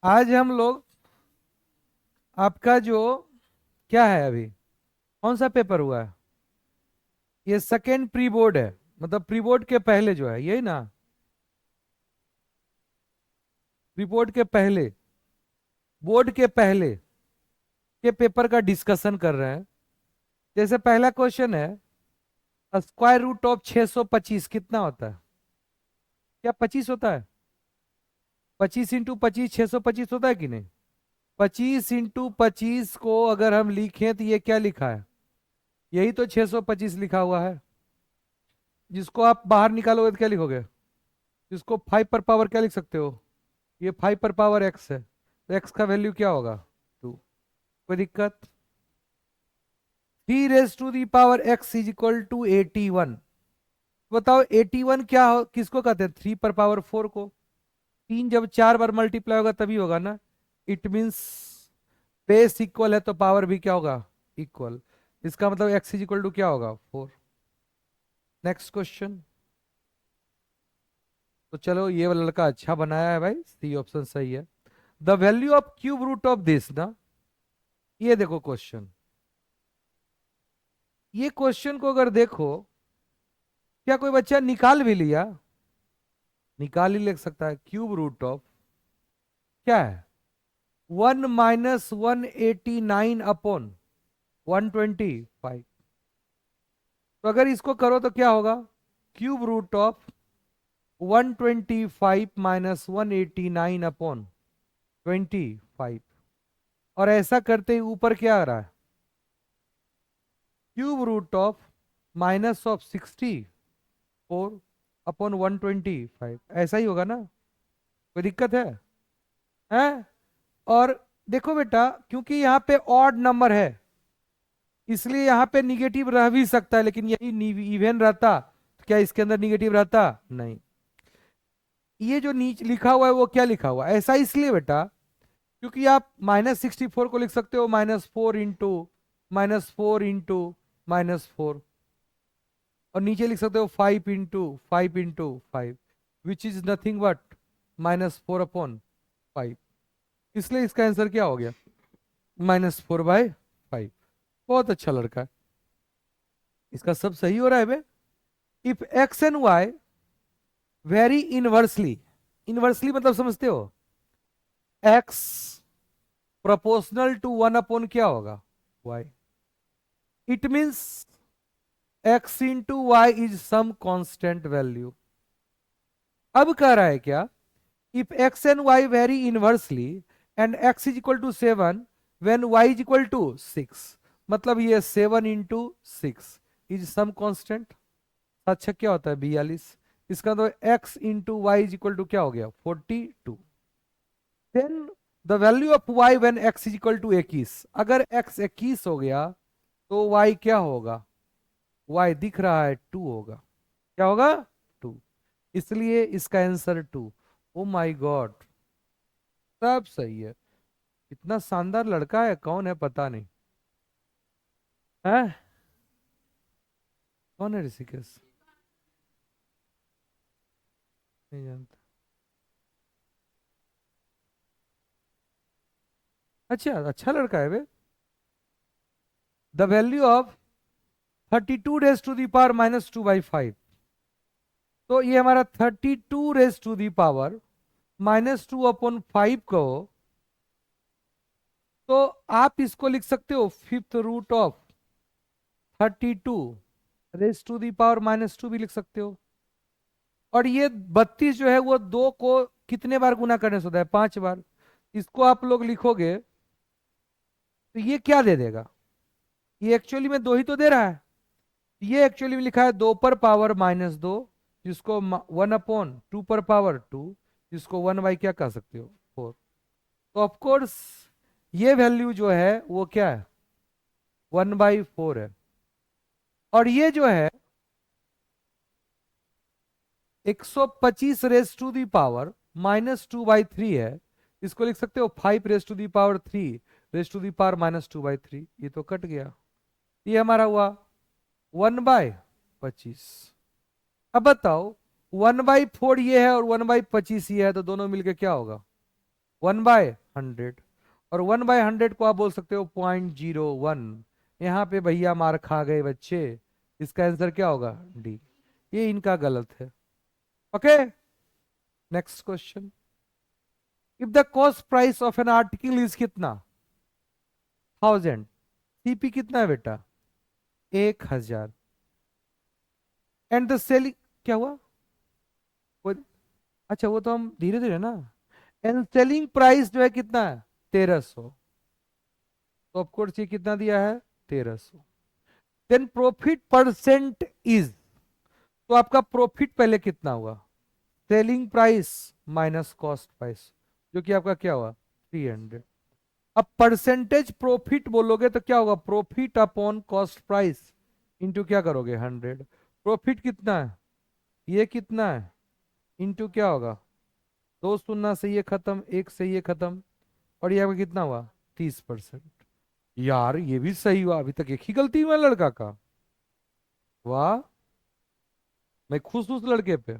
आज हम लोग आपका जो क्या है अभी, कौन सा पेपर हुआ है? ये सेकेंड प्री बोर्ड है, मतलब प्री बोर्ड के पहले जो है यही ना। प्री बोर्ड के पहले, बोर्ड के पहले के पेपर का डिस्कशन कर रहे हैं। जैसे पहला क्वेश्चन है, स्क्वायर रूट ऑफ 625 कितना होता है? क्या 25 होता है? 25 × 25 625 होता है कि नहीं? 25 × 25 को अगर हम लिखें तो ये क्या लिखा है? यही तो 625 लिखा हुआ है। जिसको आप बाहर निकालोगे तो क्या लिखोगे? जिसको 5 पर पावर क्या लिख सकते हो? ये 5 पर पावर एक्स है, तो एक्स का वैल्यू क्या होगा? 2। कोई दिक्कत? 3 raised to the power x = 81। बताओ 81 क्या हो, किसको कहते हैं? 3 पर पावर 4 को। 3 जब 4 बार मल्टीप्लाई होगा तभी होगा ना। इट मीन्स बेस इक्वल है तो पावर भी क्या होगा? इक्वल। इसका मतलब x = क्या होगा? 4। Next question. तो चलो ये वाला लड़का अच्छा बनाया है भाई, सी ऑप्शन सही है। The value of cube root of this ना। ये देखो क्वेश्चन, ये क्वेश्चन को अगर देखो, क्या कोई बच्चा निकाल भी लिया? निकाल ही ले सकता है। क्यूब रूट ऑफ क्या है? 1 - 189/125। तो अगर इसको करो तो क्या होगा? Cube root of 125 - 189/25। और ऐसा करते ही ऊपर क्या आ रहा है? Cube root of -64/125। ऐसा ही होगा ना? कोई दिक्कत है? हैं? और देखो बेटा, क्योंकि यहाँ पे ऑड नंबर है इसलिए यहाँ पे निगेटिव रह भी सकता है, लेकिन यही इवन रहता तो क्या इसके अंदर निगेटिव रहता? नहीं। ये जो नीचे लिखा हुआ है वो क्या लिखा हुआ है? ऐसा इसलिए बेटा क्योंकि आप -64 को लिख सकते हो -4 × -4 और नीचे लिख सकते हो 5 × 5 × 5 विच इज नथिंग बट -4/5। इसलिए इसका आंसर क्या हो गया? -4/5। बहुत अच्छा लड़का है, इसका सब सही हो रहा है बे। If x and y vary inversely, inversely मतलब समझते हो? एक्स प्रोपोर्शनल टू 1 क्या होगा? Y. It means x into y is some constant value. अब कह रहा है क्या? If x and y vary inversely and x = 7 when y = 6, मतलब ये 7 × 6 इज सम कांस्टेंट। अच्छा क्या होता है? 42। इसका तो एक्स इंटू वाई इज क्या हो गया? 42। Then the value of Y when X = 21। अगर एक्स 21 हो गया तो वाई क्या होगा? वाई दिख रहा है 2 होगा। क्या होगा? 2। इसलिए इसका आंसर 2। ओ माय गॉड, सब सही है। इतना शानदार लड़का है, कौन है पता नहीं। है? कौन है ऋषिकेश? नहीं जानता। अच्छा अच्छा लड़का है वे। The value of 32 raised to the power -2/5। तो ये हमारा 32 raised to the power -2/5 को, तो आप इसको लिख सकते हो fifth root of 32 raised to the power -2 भी लिख सकते हो। और ये 32 जो है वो 2 को कितने बार गुना करने से होता है? 5 बार। इसको आप लोग लिखोगे तो ये क्या दे देगा? ये एक्चुअली में 2 ही तो दे रहा है। ये एक्चुअली में लिखा है 2 पर पावर -2, जिसको 1/2 पर पावर 2, जिसको 1 बाई क्या कह सकते हो? 4। तो ऑफकोर्स ये वैल्यू जो है वो क्या है? 1/4 है। और ये जो है 125 raised to the power -2/3 है। इसको लिख सकते हो 5 raised to the power 3 raised to the power -2/3। ये तो कट गया। ये हमारा हुआ 1/25। अब बताओ 1/4 ये है और 1/25 ये है, तो दोनों मिलके क्या होगा? 1/100, और 1/100 को आप बोल सकते हो 0.01। यहाँ पे भैया मार खा गए बच्चे, इसका आंसर क्या होगा? डी। ये इनका गलत है। Okay, next question. If the cost price of an article is कितना? 1000। सीपी कितना है बेटा? 1000। एंड द सेलिंग, क्या हुआ? वो, अच्छा वो तो हम धीरे धीरे ना। एंड सेलिंग प्राइस जो है कितना है? 1300। तो ऑफकोर्स ये कितना दिया है? 1300। देन प्रॉफिट परसेंट इज, तो आपका प्रॉफिट पहले कितना हुआ? Selling price minus cost price, जो कि आपका क्या हुआ? 300। अब परसेंटेज प्रॉफिट बोलोगे तो क्या होगा? Profit upon cost price into क्या करोगे? 100। प्रॉफिट कितना है? ये कितना है? इंटू क्या होगा? दो शून्य से ये खत्म, एक से ये खत्म, और ये आपका कितना हुआ? 30%। यार ये भी सही हुआ, अभी तक एक ही गलती हुआ लड़का का। वाह, मैं खुश हूं उस लड़के पे।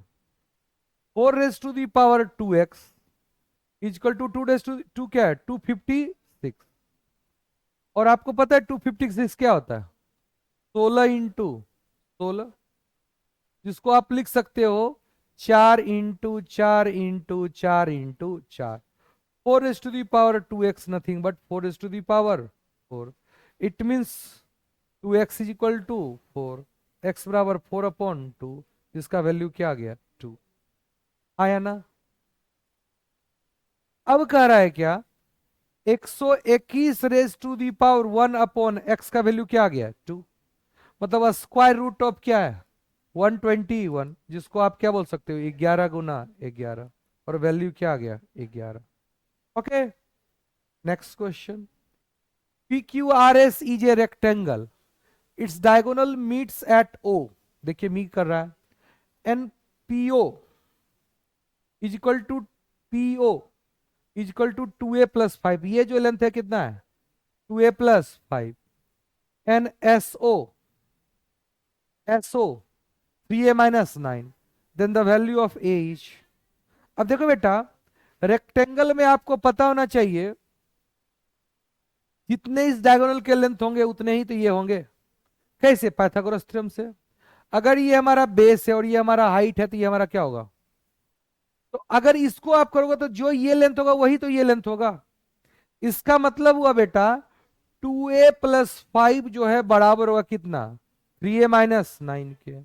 4 raised to the power 2x is equal to 2 raised to 2 क्या है? 256। और आपको पता है 256 क्या होता है? 16 इंटू 16, जिसको आप लिख सकते हो 4 into 4 into 4 into 4। 4 raised to the power 2x nothing but 4 raised to the power 4। It means 2x is equal to 4, x बराबर 4/2, जिसका वैल्यू क्या आ गया? 2। आया ना? अब कह रहा है क्या? 121 raised to the power 1/x का वैल्यू क्या आ गया? 2। मतलब स्क्वायर रूट ऑफ क्या है? 121, जिसको आप क्या बोल सकते हो? 11 गुना 11, और वैल्यू क्या आ गया? 11। Okay, next question. P Q R S is a rectangle, its diagonal meets at O, देखिए मीट कर रहा है, N P O is equal to P O is equal to 2a+5। ये जो लेंथ है कितना है? 2a+5। N S O 3a-9, then the value of a is. अब देखो बेटा, रेक्टेंगल में आपको पता होना चाहिए जितने इस डायगोनल के लेंथ होंगे उतने ही तो ये होंगे। कैसे? पाइथागोरस थ्योरम से। अगर ये हमारा बेस है और ये हमारा हाइट है, तो ये हमारा क्या होगा? तो अगर इसको आप करोगे तो जो ये लेंथ होगा वही तो ये लेंथ होगा। इसका मतलब हुआ बेटा 2a+5 जो है बराबर होगा कितना? 3a-9 के।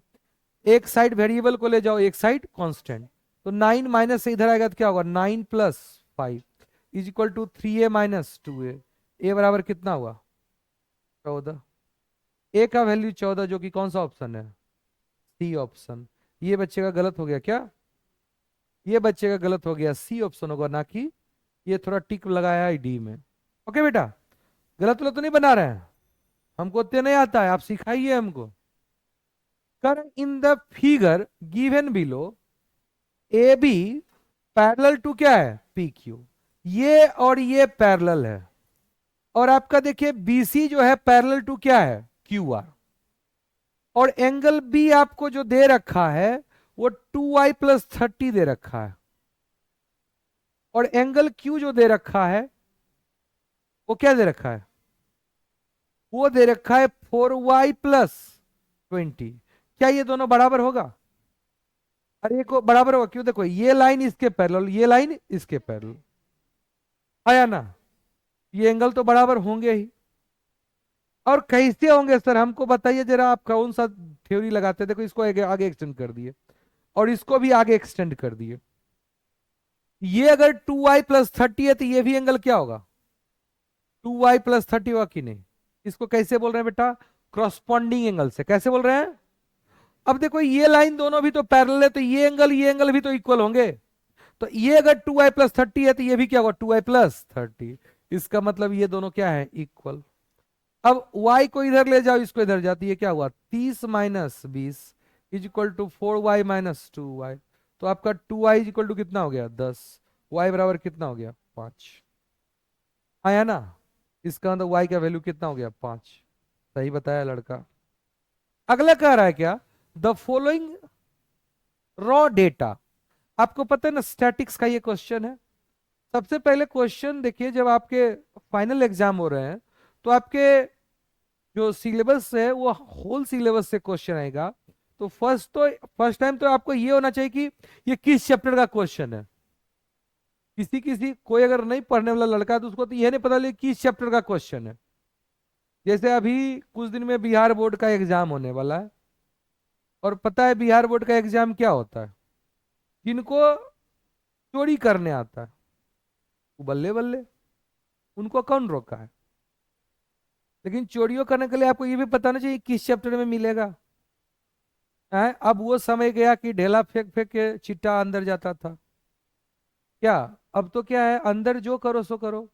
एक साइड वेरिएबल को ले जाओ, एक साइड कांस्टेंट, तो 9 माइनस से इधर आएगा तो क्या होगा? 9+5 इज इक्वल टू 3a-2a। ए बराबर कितना हुआ? 14। ए का वैल्यू 14, जो कि कौन सा ऑप्शन है? C option. ये बच्चे का गलत हो गया क्या? ये बच्चे का गलत हो गया, सी ऑप्शन होगा, ना कि ये थोड़ा टिक लगाया है डी में। ओके बेटा, गलत गलत तो नहीं बना रहे हैं, हमको उतने नहीं आता है, आप सिखाइए हमको। कर in the figure given below A B parallel to क्या है? P Q. ये और ये पैरेलल है, और आपका देखिए बीसी जो है पैरेलल टू क्या है? Q R. और एंगल बी आपको जो दे रखा है वो 2y+30 दे रखा है, और एंगल क्यू जो दे रखा है वो क्या दे रखा है? वो दे रखा है 4y+20। क्या ये दोनों बराबर होगा? अरे को बराबर होगा क्यों? देखो ये लाइन इसके पैरेलल, ये लाइन इसके पैरेलल, आया ना? ये एंगल तो बराबर होंगे ही। और कैसे होंगे सर, हमको बताइए जरा, आप कौन सा थ्योरी लगाते हैं? देखो इसको आगे आगे एक्सटेंड कर दिए, और इसको भी आगे एक्सटेंड कर दिए। ये अगर 2y+30 है तो ये भी एंगल क्या होगा? 2y+30 होगा कि नहीं? इसको कैसे बोल रहे हैं बेटा? क्रॉसपॉन्डिंग एंगल से। कैसे बोल रहे हैं? अब देखो ये लाइन दोनों भी तो पैरेलल है, तो ये एंगल भी तो इक्वल होंगे। तो ये अगर 2y+30 है तो ये भी क्या होगा? 2y+30। इसका मतलब ये दोनों क्या है? इक्वल। अब y को इधर ले जाओ, इसको इधर जाती है, क्या हुआ? 30-20 इज इक्वल टू 4y-2y। तो आपका 2y इज इक्वल टू कितना हो गया? 10। y बराबर कितना हो गया? 5। आया ना? इसका मतलब y का वैल्यू कितना हो गया? 5। सही बताया लड़का। अगला कह रहा है क्या? The following raw data. आपको पता है ना स्टैटिक्स का ये क्वेश्चन है। सबसे पहले क्वेश्चन देखिए, जब आपके फाइनल एग्जाम हो रहे हैं तो आपके जो सिलेबस है वो होल सिलेबस से क्वेश्चन आएगा। तो फर्स्ट टाइम तो आपको ये होना चाहिए कि ये किस चैप्टर का क्वेश्चन है। किसी किसी कोई अगर नहीं पढ़ने वाला लड़का है तो उसको तो यह नहीं पता लगे किस चैप्टर का क्वेश्चन है। जैसे अभी कुछ दिन में बिहार बोर्ड का एग्जाम होने वाला है, और पता है बिहार बोर्ड का एग्जाम क्या होता है? जिनको चोरी करने आता है वो बल्ले बल्ले, उनको कौन रोका है? लेकिन चोरियों करने के लिए आपको ये भी पता ना चाहिए किस चैप्टर में मिलेगा है। अब वो समय गया कि ढेला फेंक फेंक के चिट्टा अंदर जाता था। क्या? अब तो क्या है, अंदर जो करो सो करो।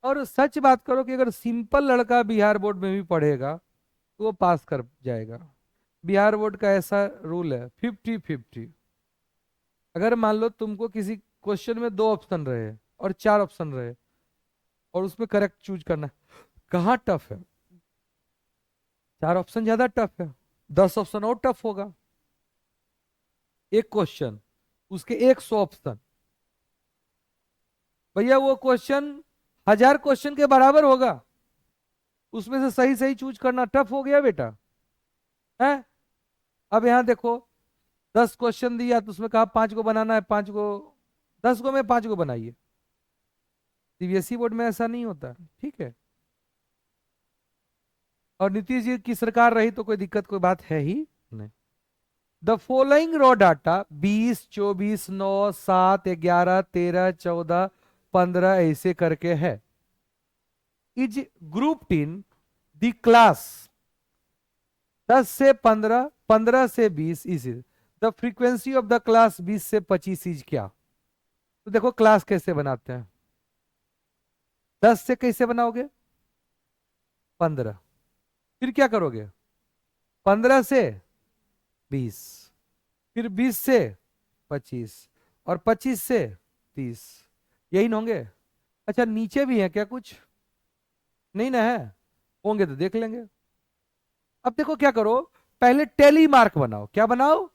और सच बात करो कि अगर सिंपल लड़का बिहार बोर्ड में भी पढ़ेगा तो वो पास कर जाएगा। बिहार बोर्ड का ऐसा रूल है, 50-50। अगर मान लो तुमको किसी क्वेश्चन में दो ऑप्शन रहे और चार ऑप्शन रहे, और उसमें करेक्ट चूज करना है, कहाँ टफ है? चार ऑप्शन ज्यादा टफ है, 10 ऑप्शन और टफ होगा। एक क्वेश्चन, उसके 100 ऑप्शन। भैया वो क्वेश्चन 1000 क्वेश्चन के बराबर होगा। उसमें से सही सही चूज करना टफ हो गया बेटा है। अब यहाँ देखो, 10 क्वेश्चन दिया तो उसमें कहा 5 को बनाना है, 5 को, 10 को में 5 को बनाइए। सीबीएसई बोर्ड में ऐसा नहीं होता, ठीक है। और नीतीश जी की सरकार रही तो कोई दिक्कत, कोई बात है ही नहीं। द फॉलोइंग रॉ डाटा 20, 24, 9, 7, 11, 13, 14, 15 ऐसे करके है, is grouped in the class 10 से 15, 15 से 20 is the frequency of the class 20 से 25 इज क्या? तो देखो क्लास कैसे बनाते हैं। 10 से कैसे बनाओगे? 15। फिर क्या करोगे? 15 से 20, फिर 20 से 25, और 25 से 30। यही ना होंगे? अच्छा नीचे भी है क्या कुछ? नहीं ना है? होंगे तो देख लेंगे। अब देखो क्या करो, पहले टैली मार्क बनाओ। क्या बनाओ?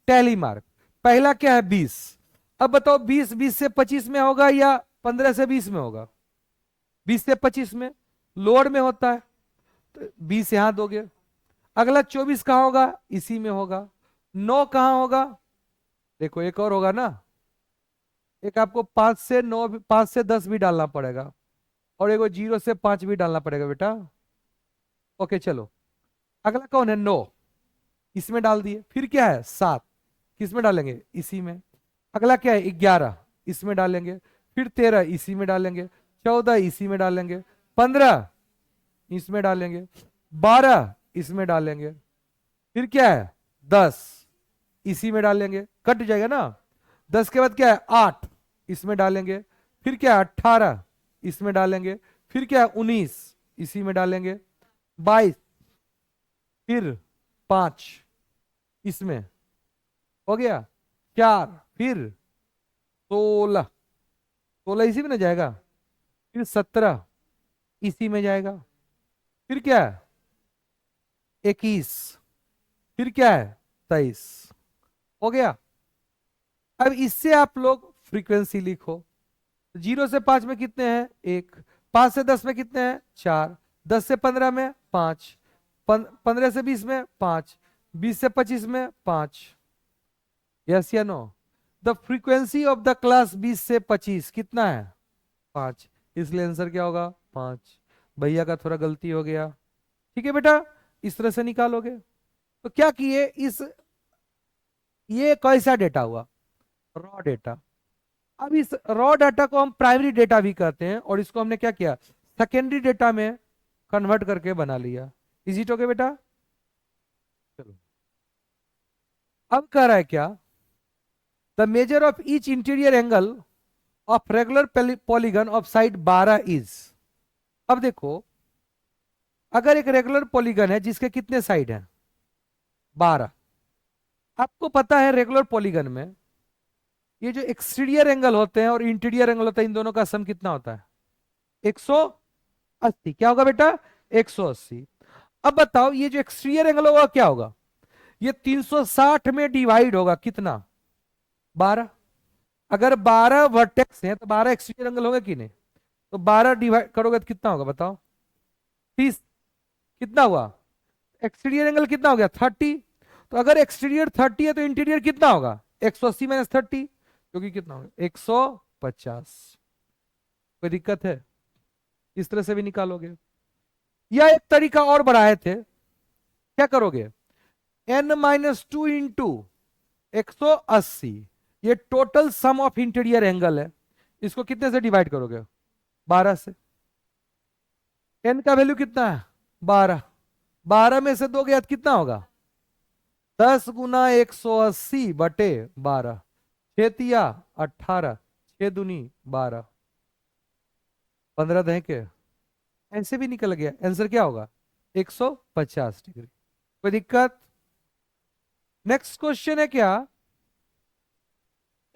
Tally mark. पहला क्या है? 20। अब बताओ 20 20 से 25 में होगा या 15 से 20 में होगा? 20 से 25 में। लोअर में होता है तो 20 यहां दोगे। अगला 24 कहां होगा? इसी में होगा। 9 कहां होगा? देखो एक और होगा ना, एक आपको 5 से 9, 5 से 10 भी डालना पड़ेगा, और एक 0 से 5 भी डालना पड़ेगा बेटा। ओके चलो, अगला कौन है? 9, इसमें डाल दिए। फिर क्या है? 7, किस में डालेंगे? इसी में। अगला क्या है? 11, इसमें डालेंगे। फिर 13 इसी में डालेंगे। 14 इसी में डालेंगे। 15 इसमें डालेंगे। 12 इसमें डालेंगे। फिर क्या है? 10 इसी में डालेंगे, कट जाएगा ना। 10 के बाद क्या है? 8 इसमें डालेंगे। फिर क्या है? 18 इसमें डालेंगे। फिर क्या है? 19 इसी में डालेंगे। 22, फिर 5 इसमें हो गया। 4, फिर 16, 16 इसी में ना जाएगा। फिर 17 इसी में जाएगा। फिर क्या है? 21, फिर क्या है? 23। हो गया। अब इससे आप लोग फ्रीक्वेंसी लिखो। 0 से 5 में कितने हैं? 1। 5 से 10 में कितने हैं? 4। 10 से 15 में 5। 15 से 20 में 5। 20 से 25 में 5। यस या no? The frequency of the class 20 से 25 कितना है? 5। इसलिए आंसर क्या होगा? 5। भैया का थोड़ा गलती हो गया, ठीक है बेटा। इस तरह से निकालोगे। तो क्या किए इस, ये कैसा डेटा हुआ? Raw data. अब इस रॉ डाटा को हम प्राइमरी डेटा भी कहते हैं, और इसको हमने क्या किया? सेकेंडरी डेटा में कन्वर्ट करके बना लिया। इजी टोके बेटा। चलो, अब कह रहा है क्या? The measure of each interior angle of regular polygon of side 12 is. अब देखो, अगर एक रेगुलर पॉलीगन है जिसके कितने साइड हैं? 12। आपको पता है रेगुलर पॉलीगन में ये जो एक्सटीरियर एंगल होते हैं और इंटीरियर एंगल होता है, इन दोनों का सम कितना होता है? 180। क्या होगा बेटा? 180। अब बताओ ये जो एक्सटीरियर एंगल होगा क्या होगा? ये 360 में डिवाइड होगा कितना? 12। अगर 12 वर्टेक्स हैं तो 12 एक्सटीरियर एंगल होगा कि नहीं? तो 12 डिवाइड करोगे तो कितना होगा बताओ? 30। कितना हुआ? एक्सटीरियर एंगल कितना हो गया? 30। तो अगर एक्सटीरियर 30 है तो इंटीरियर कितना होगा? 180 माइनस 30, क्योंकि कितना होगा? 150। कोई दिक्कत है? इस तरह से भी निकालोगे। या एक तरीका और बढ़ाए थे, क्या करोगे? n-2 इंटू 180, ये total sum of interior angle है, इसको कितने से डिवाइड करोगे? 12 से। n का वैल्यू कितना है? 12। 12 में से 2 गया तो कितना होगा? 10 गुना 180 बटे 12। 6 18, 6 दूनी 12, 15 दहे के ऐसे भी निकल गया। आंसर क्या होगा? 150 डिग्री। कोई दिक्कत? नेक्स्ट क्वेश्चन है क्या?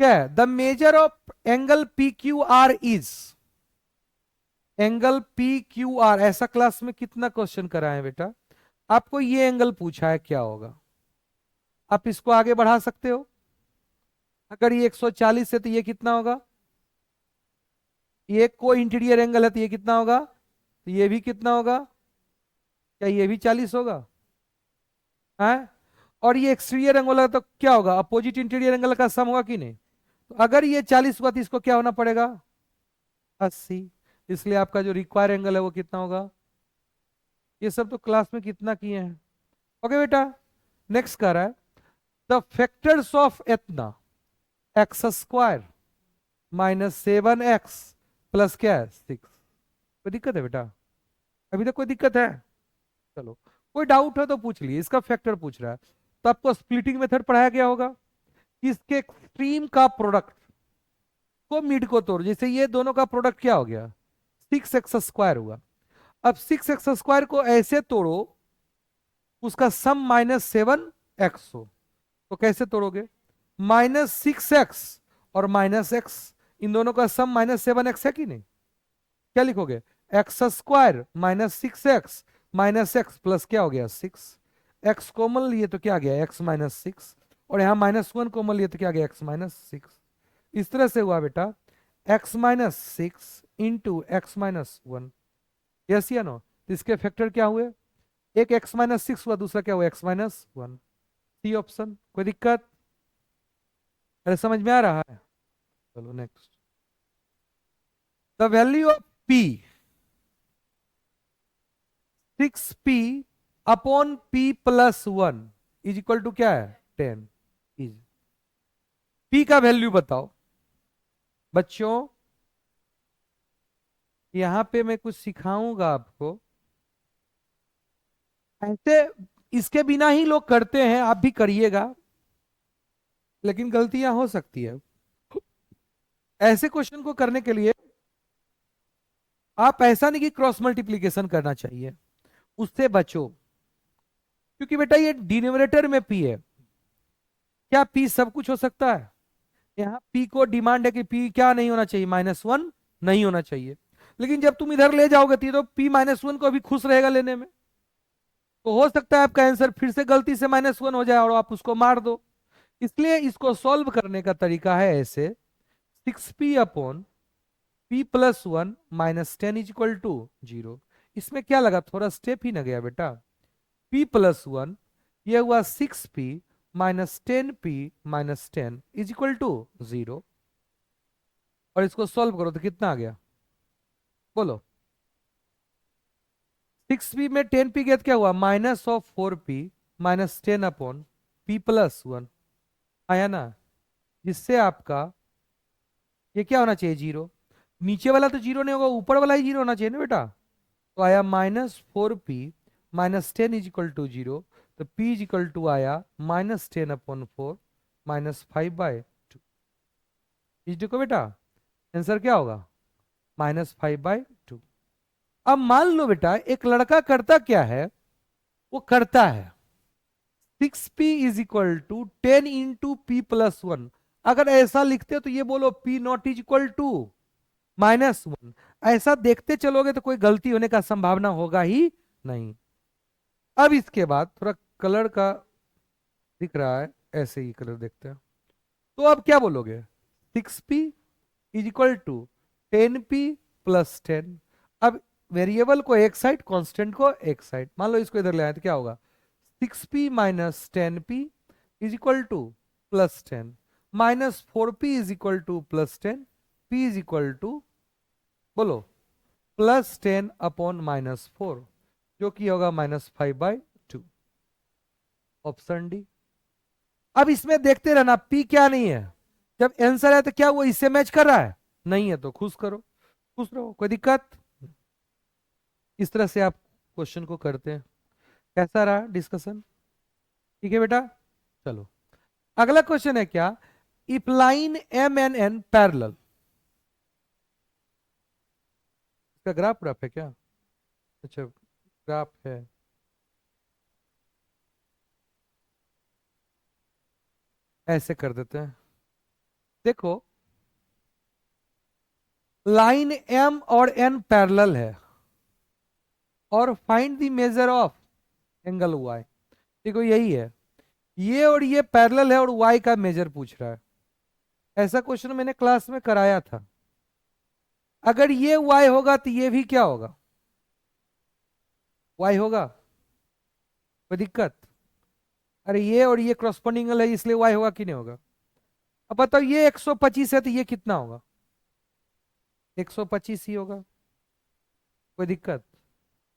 क्या है? The measure of angle P Q are is. Angle P Q are, ऐसा क्लास में कितना क्वेश्चन कराए बेटा? आपको ये एंगल पूछा है, क्या होगा? आप इसको आगे बढ़ा सकते हो। अगर ये 140 है तो ये कितना होगा? ये को इंटीरियर एंगल है तो ये कितना होगा? तो ये भी कितना होगा? क्या ये भी 40 होगा? है? और ये एक्सटीरियर एंगल है तो क्या होगा? अपोजिट इंटीरियर एंगल का सम होगा कि नहीं? तो अगर ये 40 हुआ तो इसको क्या होना पड़ेगा? 80। इसलिए आपका जो रिक्वायर एंगल है वो कितना होगा? ये सब तो क्लास में कितना किए हैं। ओके बेटा, नेक्स्ट कर रहा है द फैक्टर्स ऑफ इतना x square minus 7x plus क्या है? 6। कोई दिक्कत है बेटा? अभी तक कोई दिक्कत है? चलो, कोई डाउट है तो पूछ लिए। इसका फैक्टर पूछ रहा है तो आपको स्प्लिटिंग मेथड पढ़ाया गया होगा। इसके एक्सट्रीम का प्रोडक्ट को मिड को तोड़, जैसे ये दोनों का प्रोडक्ट क्या हो गया? 6x² हुआ। अब 6x² को ऐसे तोड़ो उसका सम -7x हो, तो कैसे तोड़ोगे? -6x और -x, इन दोनों का सम -7x है कि नहीं? क्या लिखोगे? x² -6x -x प्लस क्या हो गया? 6। x कॉमन लिए तो क्या आ गया? x -6, और यहां -1 कॉमन लिए तो क्या आ गया? x -6। इस तरह से हुआ बेटा x -6 इंटू x -1। यस या नो? तो इसके फैक्टर क्या हुए? एक x -6 हुआ, दूसरा क्या हुआ? x -1। C option. कोई दिक्कत? अरे समझ में आ रहा है? चलो next. The value of p 6p upon p plus 1 is equal to क्या है? 10 इज। p का वैल्यू बताओ बच्चों। यहां पे मैं कुछ सिखाऊंगा आपको, ऐसे इसके बिना ही लोग करते हैं, आप भी करिएगा, लेकिन गलतियां हो सकती है। ऐसे क्वेश्चन को करने के लिए आप ऐसा नहीं कि क्रॉस मल्टीप्लीकेशन करना चाहिए, उससे बचो, क्योंकि बेटा ये डिनोमिनेटर में पी है। क्या पी सब कुछ हो सकता है? यहाँ पी को डिमांड है कि पी क्या नहीं होना चाहिए? -1 नहीं होना चाहिए। लेकिन जब तुम इधर ले जाओगे तो पी -1 को भी खुश रहेगा लेने में, तो हो सकता है आपका आंसर फिर से गलती से -1 हो जाए और आप उसको मार दो। इसलिए इसको सॉल्व करने का तरीका है ऐसे, 6p upon p plus 1 -10 is equal to 0। इसमें क्या लगा? थोड़ा स्टेप ही ना गया बेटा। p प्लस 1, यह हुआ 6p -10p -10 is equal to 0। और इसको सॉल्व करो तो कितना आ गया? बोलो। 6p में 10p गया तो क्या हुआ? -4p -10 अपॉन p प्लस 1 आया ना? जिससे आपका ये क्या होना चाहिए? 0। नीचे वाला तो 0 नहीं होगा, ऊपर वाला ही 0 होना चाहिए ना बेटा। तो आया -4p -10 इज इक्वल टू 0। तो p इज इक्वल टू आया -10 अपॉन 4 -5/2। इस देखो बेटा, आंसर क्या होगा? -5/2। अब मान लो बेटा एक लड़का करता क्या है, वो करता है 6p is equal to 10 into P plus 1। अगर ऐसा लिखते तो ये बोलो p not is equal to -1। ऐसा देखते चलोगे तो कोई गलती होने का संभावना होगा ही नहीं। अब इसके बाद थोड़ा कलर का दिख रहा है, ऐसे ही कलर देखते हैं। तो अब क्या बोलोगे? 6p is equal to 10p plus 10। अब वेरिएबल को एक साइड, कांस्टेंट को एक साइड, मान लो इसको इधर ले आए तो क्या होगा, 6p minus 10p is equal to plus 10 minus 4p is equal to plus 10, p is equal to बोलो प्लस 10 अपॉन माइनस 4, जो कि होगा -5/2, ऑप्शन डी। अब इसमें देखते रहना p क्या नहीं है, जब आंसर है तो क्या वो इससे मैच कर रहा है, नहीं है तो खुश करो, खुश रहो, कोई दिक्कत। इस तरह से आप क्वेश्चन को करते हैं। कैसा रहा डिस्कशन, ठीक है बेटा। चलो अगला क्वेश्चन है क्या, if line M N N parallel, इसका ग्राफ है क्या, अच्छा ग्राफ है, ऐसे कर देते हैं। देखो लाइन एम और एन पैरेलल है और find the measure of angle Y. देखो यही है, ये और ये पैरेलल है और वाई का मेजर पूछ रहा है। ऐसा क्वेश्चन मैंने क्लास में कराया था। अगर ये वाई होगा तो ये भी क्या होगा, वाई होगा, कोई दिक्कत। अरे ये और ये क्रॉसपोंडिंग है इसलिए वाई होगा कि नहीं होगा। अब बताओ ये 125 है तो ये कितना होगा, 125 ही होगा, कोई दिक्कत।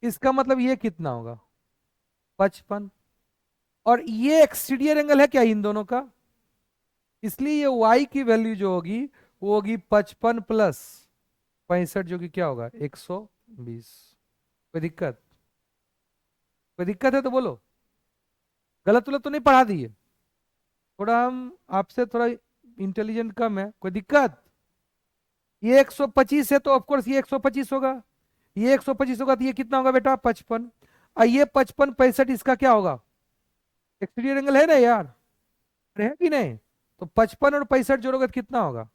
इसका मतलब ये कितना होगा, 55। और ये एक्सटीरियर एंगल है क्या इन दोनों का, इसलिए ये y की वैल्यू जो होगी वो होगी 55 प्लस 65, जो कि क्या होगा 120। कोई दिक्कत, कोई दिक्कत है तो बोलो, गलत गलत तो नहीं पढ़ा दिए, थोड़ा हम आपसे थोड़ा इंटेलिजेंट कम है, कोई दिक्कत। ये 125 है तो ऑफकोर्स ये 125 होगा, ये 125 होगा तो ये कितना होगा बेटा 55, और ये 55 65 इसका क्या होगा, एक्सटीरियर एंगल है ना यार, है कि नहीं। तो 55 और 65 जोड़ोगे तो कितना होगा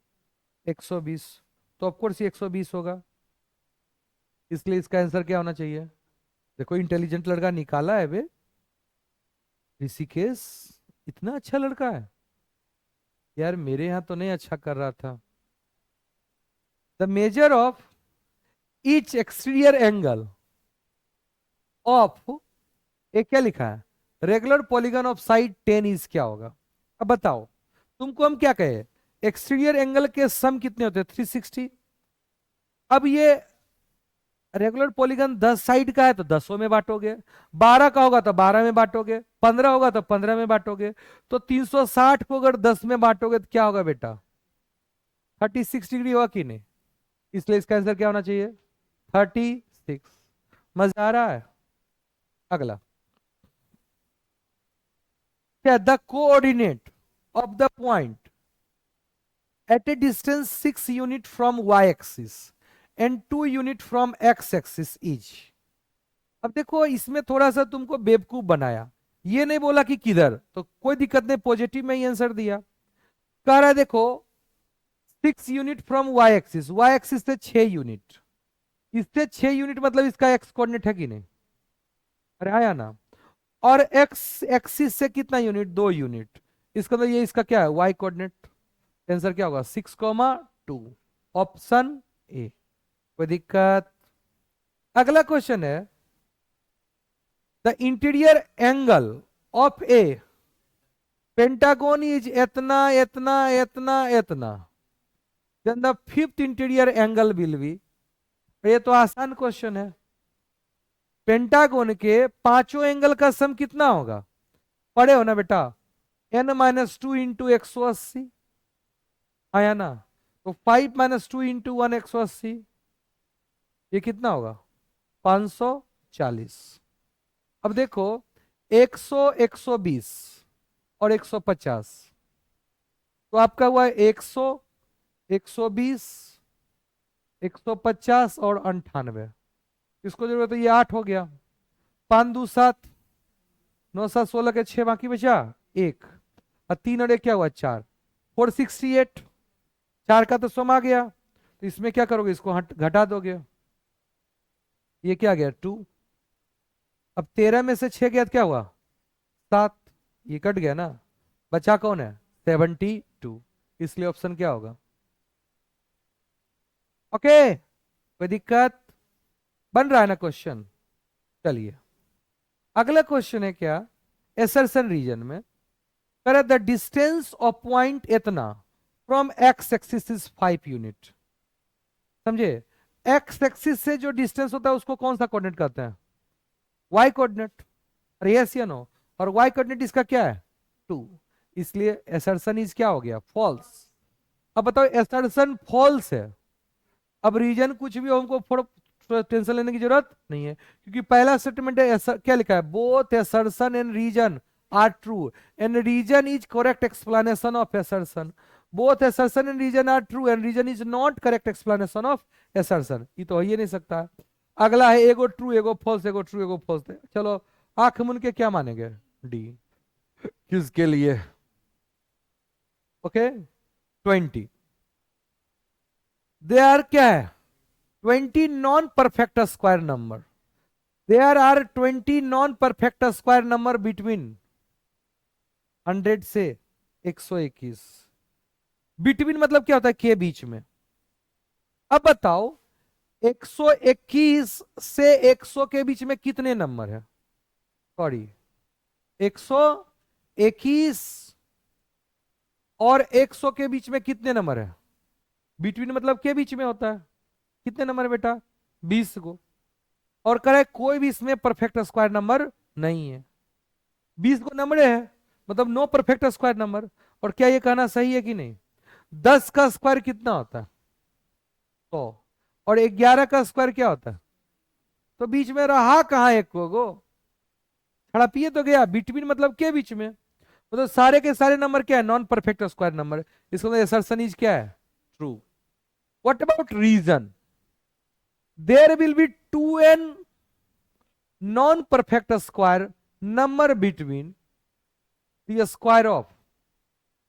120, तो ऑफकोर्स ये 120 होगा, इसलिए इसका आंसर क्या होना चाहिए। देखो इंटेलिजेंट लड़का निकाला है बे, ऋषिकेश इतना अच्छा लड़का है यार, मेरे यहां तो नहीं अच्छा कर रहा था। The measure of each exterior angle of, एक क्या लिखा है, regular polygon of side 10 is क्या होगा। अब बताओ तुमको हम क्या कहे, एक्सटीरियर एंगल के सम कितने होते हैं 360। अब ये रेगुलर पॉलीगन 10 साइड का है तो 10 में बांटोगे, 12 का होगा तो 12 में बांटोगे, 15 होगा तो 15 में बांटोगे, तो 360 को अगर 10 में बांटोगे तो क्या होगा बेटा 36 डिग्री होगा कि नहीं, इसलिए इसका आंसर क्या होना चाहिए 36। मजा आ रहा है। अगला क्या, the coordinate of the point at a distance 6 unit from y-axis and 2 unit from x-axis each। अब देखो इसमें थोड़ा सा तुमको बेवकूफ बनाया, ये नहीं बोला कि किधर, तो कोई दिक्कत नहीं, पॉजिटिव में ही आंसर दिया। कह रहा है देखो 6 यूनिट फ्रॉम y-axis, y-axis से 6 यूनिट, इससे 6 यूनिट मतलब इसका एक्स कोऑर्डिनेट है कि नहीं, अरे आया ना। और एक्स एक्सिस से कितना यूनिट, 2 यूनिट, इसका मतलब ये इसका क्या है y कोऑर्डिनेट, आंसर क्या होगा 6,2, ऑप्शन ए। कोई दिक्कत। अगला क्वेश्चन है, the interior angle of a pentagon is इतना इतना इतना इतना, then the fifth interior angle will be. ये तो आसान क्वेश्चन है, पेंटागोन के पांचों एंगल का सम कितना होगा, पढ़े हो ना बेटा, n-2 इंटू 180 आया ना, तो 5 - 2 इंटू 1 180, ये कितना होगा 540। अब देखो 100 120 और 150, तो आपका हुआ 100 120 150 और 98, इसको जरूरत है ये 8 हो गया, 5 2 7 9 7 16 के 6 बाकी बचा एक, और 3 और 1 क्या हुआ 4, 468, 4 का तो सम आ गया, तो इसमें क्या करोगे इसको घटा दोगे, ये क्या गया 2। अब 13 में से 6 गया तो क्या हुआ 7, ये कट गया ना, बचा कौन है 72, इसलिए ऑप्शन क्या होगा ओके, कोई दिक्कत? बन रहा है ना क्वेश्चन? चलिए, अगला क्वेश्चन है क्या, एसर्शन रीजन में करे द डिस्टेंस ऑफ पॉइंट इतना from x axis is 5 unit. समझे? एक्स एक्सिस से जो डिस्टेंस होता है उसको कौन सा कोऑर्डिनेट कहते हैं? Y coordinate. अरे यस या नो? और वाई कोऑर्डिनेट इसका क्या है? 2। इसलिए एसर्शन इज क्या हो गया? फॉल्स। अब बताओ, एसर्शन फॉल्स है, अब रीजन कुछ भी हो हमको थोड़ा टेंशन लेने की जरूरत नहीं है, क्योंकि पहला स्टेटमेंट है क्या लिखा है? Both assertion and reason are true and reason is correct explanation of assertion. Both assertion and reason are true and reason is not correct explanation of assertion. ये तो हो ही नहीं सकता। अगला है एगो ट्रू एगो फॉल्स, एगो ट्रू एगो फॉल्स। चलो आंख मुन के क्या मानेंगे? डी। किसके लिए? ओके, 20। दे आर क्या है? 20 non perfect square number. There are 20 non perfect square number between 100 से 121। बिटवीन मतलब क्या होता है? के बीच में। अब बताओ, 121 से 100 के बीच में कितने नंबर है? सॉरी, 121 और 100 के बीच में कितने नंबर है? बिटवीन मतलब के बीच में होता है। कितने नंबर है बेटा? 20 को। और करे कोई भी इसमें परफेक्ट स्क्वायर नंबर नहीं है। 20 को नंबर है, मतलब नो परफेक्ट स्क्वायर नंबर। और क्या ये कहना सही है कि नहीं? 10 का स्क्वायर कितना होता है? 100। और 11 का स्क्वायर क्या होता है? तो बीच में रहा कहाँ एक को? हड़पिए तो गया। बिटवीन मतलब के बीच में, मतलब सारे के सारे नंबर क्या है? Non perfect square number. इसका मतलब असर्शन इज क्या है? True. What about reason? There will be 2n non perfect square number between the square of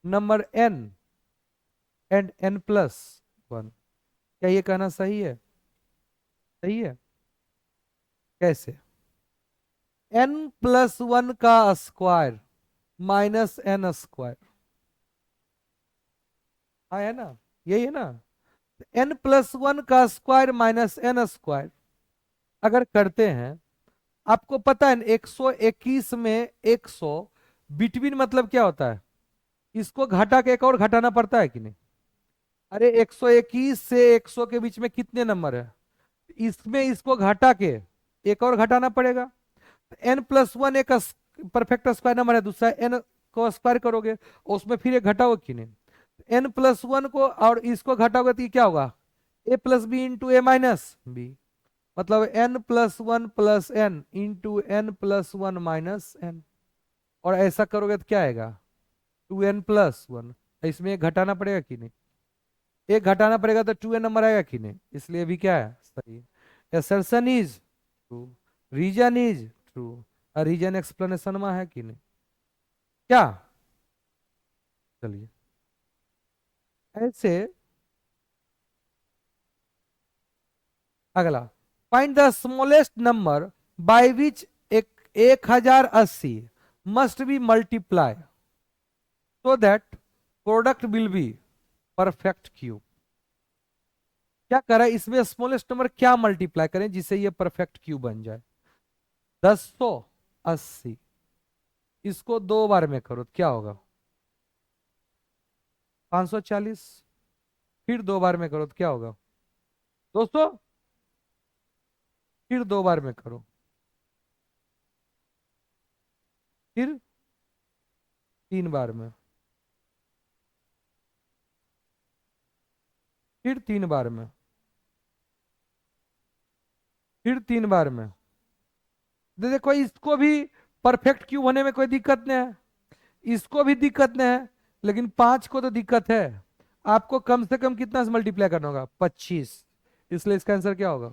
number n and n+1। क्या ये कहना सही है? सही है। कैसे? n+1 का स्क्वायर माइनस n स्क्वायर। हाँ है ना? यही है ना? n+1 का स्क्वायर माइनस n स्क्वायर अगर करते हैं, आपको पता है 121 में 100 बिटवीन मतलब क्या होता है? इसको घटा के एक और घटाना पड़ता है कि नहीं? अरे 121 से 100 के बीच में कितने नंबर है? इसमें इसको घटा के एक और घटाना पड़ेगा। n+1 एक परफेक्ट स्क्वायर नंबर है, दूसरा n को स्क्वायर करोगे और उसमें फिर एक घटाओगे कि नहीं? n+1 को और इसको घटाओगे तो ये क्या होगा? a+b × a-b। मतलब n+1 + n × n+1 - n। और ऐसा करोगे तो क्या आएगा? 2n+1। इसमें एक घटाना पड़ेगा कि नहीं? एक घटाना पड़ेगा तो 2n नंबर आएगा कि नहीं? इसलिए भी क्या है? सही। Assertion is true, reason is true. और रीजन एक्सप्लेनेशन में है कि नहीं? क्या? चलिए, ऐसे अगला, find the smallest number by which 1080 must be multiply so that product will be perfect cube. क्या करें इसमें? स्मॉलेस्ट नंबर क्या मल्टीप्लाई करें जिससे ये परफेक्ट क्यूब बन जाए? 1080। इसको 2 बार में करो तो क्या होगा? 540। फिर 2 बार में करो तो क्या होगा? 200। फिर 2 बार में करो, फिर 3 बार में, फिर 3 बार में, फिर 3 बार में। देखो इसको भी परफेक्ट क्यूब होने में कोई दिक्कत नहीं है, इसको भी दिक्कत नहीं है, लेकिन 5 को तो दिक्कत है। आपको कम से कम कितना से मल्टीप्लाई करना होगा? 25। इसलिए इसका आंसर क्या होगा?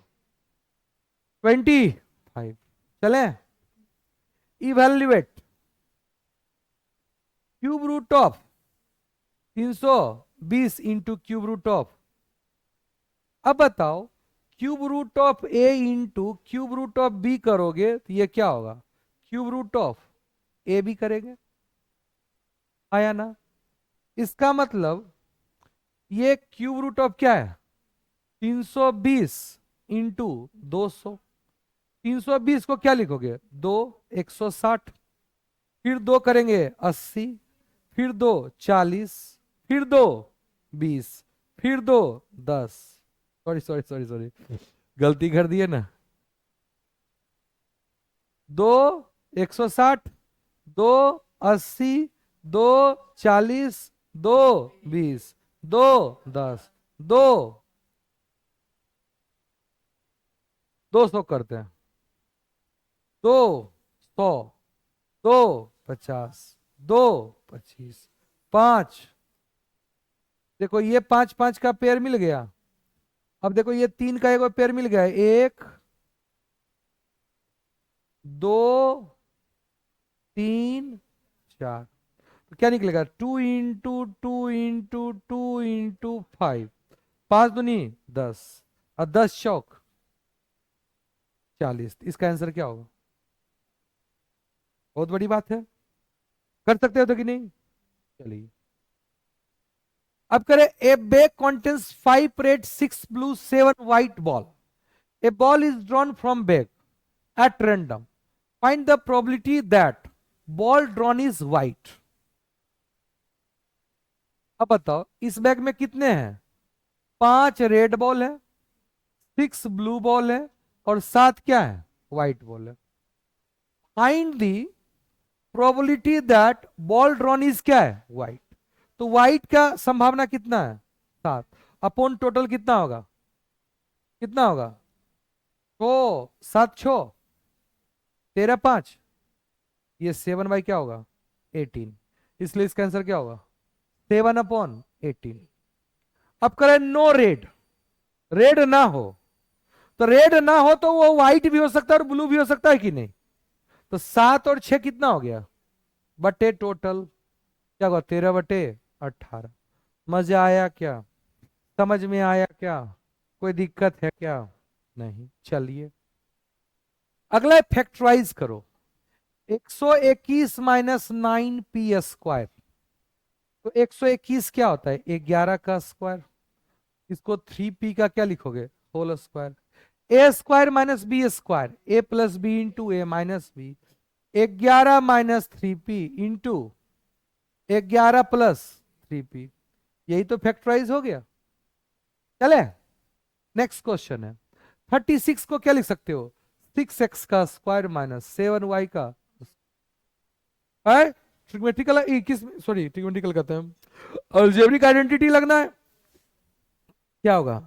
25। चले, evaluate cube root of 320 into cube root of. अब बताओ, cube root of a into cube root of b करोगे तो ये क्या होगा? Cube root of A B करेंगे। आया ना? इसका मतलब ये क्यूब रूट ऑफ क्या है? 320 इंटू 200। 320 को क्या लिखोगे? 2, 160, फिर 2 करेंगे 80, फिर 2 40, फिर 2 20, फिर 2 10। सॉरी सॉरी सॉरी सॉरी, गलती कर दी है ना। 2 160, 2 80, 2 40, 2 20, 2 10, 2 200 करते हैं। 200, 250, 225, 5। देखो ये 5 5 का पेयर मिल गया। अब देखो ये 3 का एक और पेयर मिल गया है। 1 2 3 4। तो क्या निकलेगा? 2 इंटू 2 इंटू 2 इंटू 5। 5 दूनी 10, और 10 चौक 40। इसका आंसर क्या होगा? बहुत बड़ी बात है, कर सकते हो तो कि नहीं? चलिए अब करें। ए bag contains 5 red, 6 blue, 7 white ball. A ball is drawn from bag at random. Find the probability that ball drawn is white. अब बताओ इस बैग में कितने हैं? 5 रेड बॉल है, 6 ब्लू बॉल है, और 7 क्या है? व्हाइट बॉल है। Find the probability that ball drawn is क्या है? व्हाइट। तो व्हाइट का संभावना कितना है? 7। अपॉन टोटल कितना होगा? कितना होगा? 6 7 6 13 5। ये 7 बाई क्या होगा? 18। इसलिए इसका आंसर क्या होगा? 7/18। अब करें नो रेड। रेड ना हो, तो रेड ना हो तो वो व्हाइट भी हो सकता है और ब्लू भी हो सकता है कि नहीं? तो 7 और 6 कितना हो गया? बटे टोटल क्या होगा? 13/18। मजा आया क्या? समझ में आया क्या? कोई दिक्कत है क्या? नहीं। चलिए अगला फैक्टराइज करो। 121 माइनस 9p² तो 121 क्या होता है? 11 का स्क्वायर। इसको 3p का क्या लिखोगे? Whole square. A square minus b square, a plus b into a minus b. 11 minus 3p into 11 plus 3p। यही तो फैक्टराइज हो गया। चले नेक्स्ट क्वेश्चन है। 36 को क्या लिख सकते हो? 6x का स्क्वायर माइनस 7y का। है ट्रिग्मेटिकल, किस सॉरी ट्रिग्मेटिकल कहते हैं, अलजेब्रिक आइडेंटिटी लगना है। क्या होगा?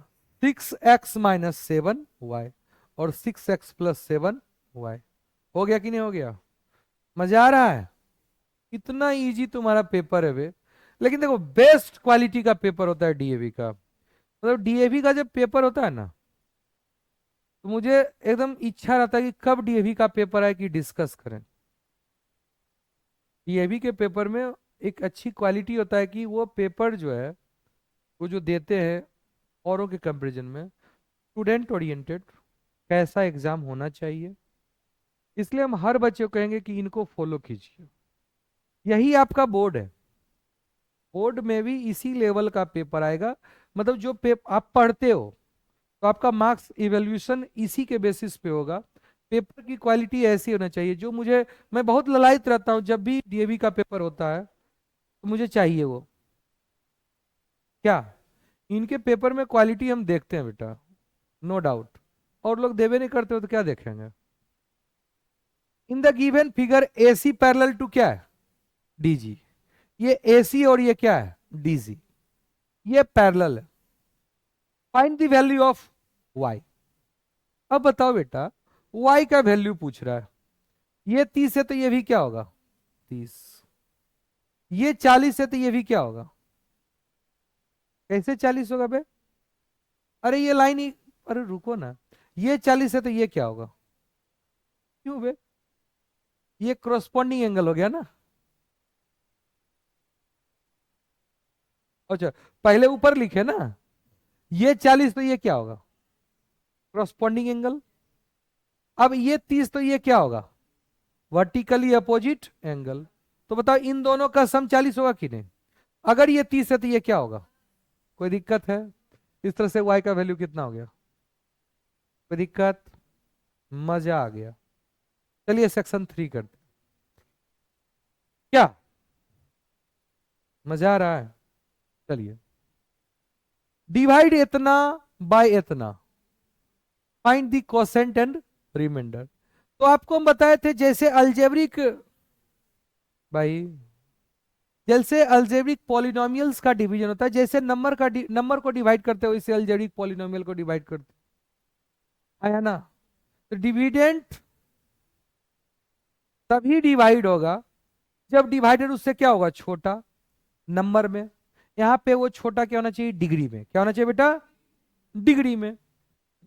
6x माइनस 7y और 6x प्लस 7y। हो गया कि नहीं हो गया? मजा आ रहा है? इतना इजी तुम्हारा पेपर है वे। लेकिन देखो बेस्ट क्वालिटी का पेपर होता है डीएवी का। मतलब डीएवी का जब पेपर होता है ना, तो मुझे एकदम इच्छा रहता है कि कब डीएवी का पेपर आए कि डिस्कस करें। डीएवी के पेपर में एक अच्छी क्वालिटी होता है कि वो पेपर जो है, वो जो देते हैं औरों के कंपैरिजन में स्टूडेंट ओरिएंटेड, कैसा एग्जाम होना चाहिए। इसलिए हम हर बच्चे को कहेंगे कि इनको फॉलो कीजिए। यही आपका बोर्ड है। बोर्ड में भी इसी लेवल का पेपर आएगा। मतलब जो आप पढ़ते हो, तो आपका मार्क्स इवेल्यूशन इसी के बेसिस पे होगा। पेपर की क्वालिटी ऐसी होना चाहिए जो मुझे, मैं बहुत ललायत रहता हूँ जब भी डीएवी का पेपर होता है, तो मुझे चाहिए वो क्या, इनके पेपर में क्वालिटी हम देखते हैं बेटा, नो डाउट। और लोग देवे नहीं करते हो तो क्या देखेंगे? In the given figure AC parallel to क्या है? डीजी। ये एसी और ये क्या है? डीजी। ये पैरेलल है। Find the value of Y. अब बताओ बेटा, वाई का वैल्यू पूछ रहा है। ये 30 है तो ये भी क्या होगा? 30। ये 40 है तो ये भी क्या होगा? कैसे 40 होगा बे? अरे ये लाइन ही, अरे रुको ना। ये 40 है तो ये क्या होगा? क्यों बे? ये क्रॉसपॉन्डिंग एंगल हो गया ना। अच्छा, पहले ऊपर लिखे ना, ये 40 तो ये क्या होगा? Corresponding angle. अब ये 30 तो ये क्या होगा? Vertically opposite angle. तो बताओ इन दोनों का सम 40 होगा कि नहीं? अगर ये 30 है तो ये क्या होगा? कोई दिक्कत है? इस तरह से y का वैल्यू कितना हो गया? कोई दिक्कत? मजा आ गया। चलिए सेक्शन 3 करते हैं। क्या मजा आ रहा है? चलिए, डिवाइड इतना बाय इतना, find the quotient and remainder. तो आपको हम बताए थे जैसे अलजेब्रिक, भाई जैसे अलजेब्रिक पॉलिनोमियल्स का डिवीजन होता है, जैसे नंबर को डिवाइड करते हो, इसे अलजेब्रिक पॉलिनोमियल को डिवाइड करते आया ना। तो डिविडेंट तभी डिवाइड होगा जब डिवाइडेड उससे क्या होगा, छोटा नंबर में। यहाँ पे वो छोटा क्या होना चाहिए, डिग्री में। क्या होना चाहिए बेटा? डिग्री में।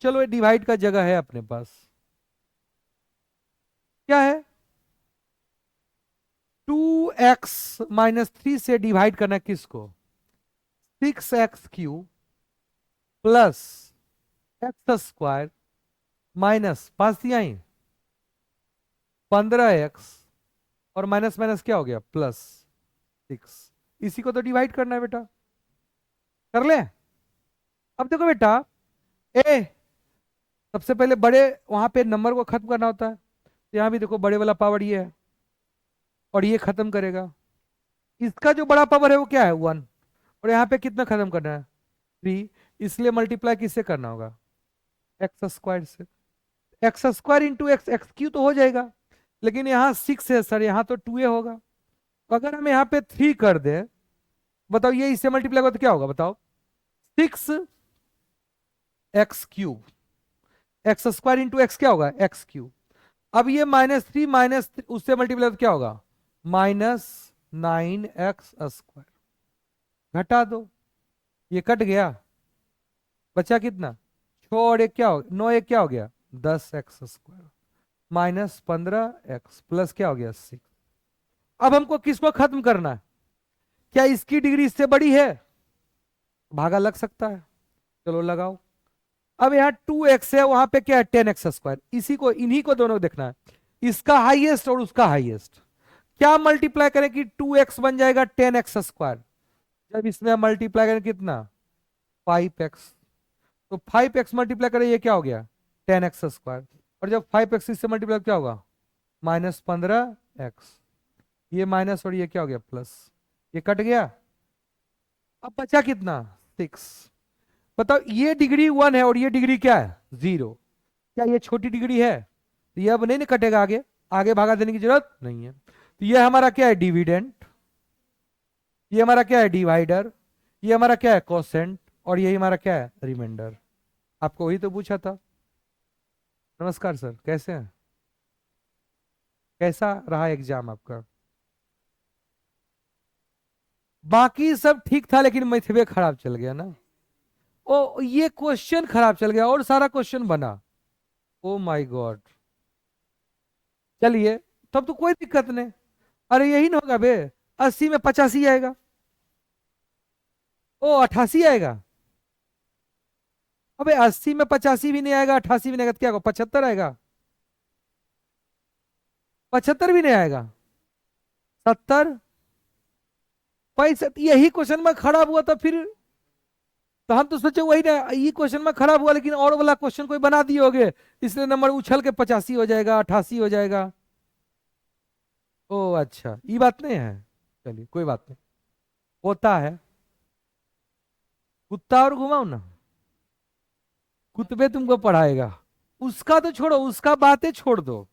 चलो ये डिवाइड का जगह है अपने पास, क्या है? 2x-3 से डिवाइड करना है किसको? 6x³ प्लस x² माइनस 5 दिया ही 15x, और माइनस माइनस क्या हो गया, +6। इसी को तो डिवाइड करना है बेटा, कर ले। अब देखो बेटा, ए सबसे पहले बड़े वहां पे नंबर को खत्म करना होता है, तो यहां भी देखो बड़े वाला पावर ये है, और ये खत्म करेगा। इसका जो बड़ा पावर है वो क्या है, 1, और यहाँ पे कितना खत्म करना है, 3। इसलिए मल्टीप्लाई किससे करना होगा, x² से। x² इंटू x³ तो हो जाएगा, लेकिन यहाँ 6 है सर, यहाँ तो 2a होगा। तो अगर हम यहाँ पे 3 कर दें, बताओ ये इससे मल्टीप्लाई होगा तो क्या होगा, बताओ? 6x³ x² इंटू एक्स क्या होगा, x³। अब ये -3 उससे मल्टीप्लाई तो क्या होगा, -9x²। घटा दो, ये कट गया, बचा कितना, 6 और 1 क्या हो, 9 1 क्या हो गया, 10x² -15x प्लस क्या हो गया, 6। अब हमको किसको खत्म करना है? क्या इसकी डिग्री इससे बड़ी है? भागा लग सकता है, चलो लगाओ। अब यहाँ 2x है, वहां पे क्या है, 10x²। इसी को, इन्हीं को दोनों देखना है, इसका हाईएस्ट और उसका हाईएस्ट। क्या मल्टीप्लाई करें कि 2x बन जाएगा 10x²? जब इसमें मल्टीप्लाई करें कितना, 5x। तो 5x मल्टीप्लाई करें, ये क्या हो गया, 10x²। और जब 5x इससे मल्टीप्लाई क्या होगा, -15x। ये माइनस और ये क्या हो गया, प्लस। ये कट गया, अब बचा कितना, 6। बताओ ये डिग्री 1 है और ये डिग्री क्या है, 0। क्या ये छोटी डिग्री है? तो ये अब नहीं ना कटेगा, आगे आगे भागा देने की जरूरत नहीं है। तो ये हमारा क्या है, डिविडेंट। ये हमारा क्या है, डिवाइडर। ये हमारा क्या है, कोसेंट। और यही हमारा क्या है, रिमाइंडर। आपको वही तो पूछा था। नमस्कार सर, कैसे हैं? कैसा रहा एग्जाम आपका? बाकी सब ठीक था, लेकिन मैथवे खराब चल गया ना। ओ ये क्वेश्चन खराब चल गया और सारा क्वेश्चन बना। ओ माय गॉड। चलिए, तब तो कोई दिक्कत नहीं। अरे यही ना होगा बे, 80 में 85 आएगा। ओ 88 आएगा। अबे 80 में 85 भी नहीं आएगा, 88 भी नहीं आएगा, तो क्या होगा, 75 आएगा। 75 भी नहीं आएगा, 70, 65। यही क्वेश्चन में खराब हुआ था फिर। तो हम तो सोचे वही ना, ये क्वेश्चन में खराब हुआ, लेकिन और वाला क्वेश्चन कोई बना दिए होगे, इसलिए नंबर उछल के 85 हो जाएगा, 88 हो जाएगा। ओ अच्छा, ये बात नहीं है। चलिए कोई बात नहीं, होता है। कुत्ता और घुमाओ ना, कुत्ते तुमको पढ़ाएगा। उसका तो छोड़ो, उसका बातें छोड़ दो।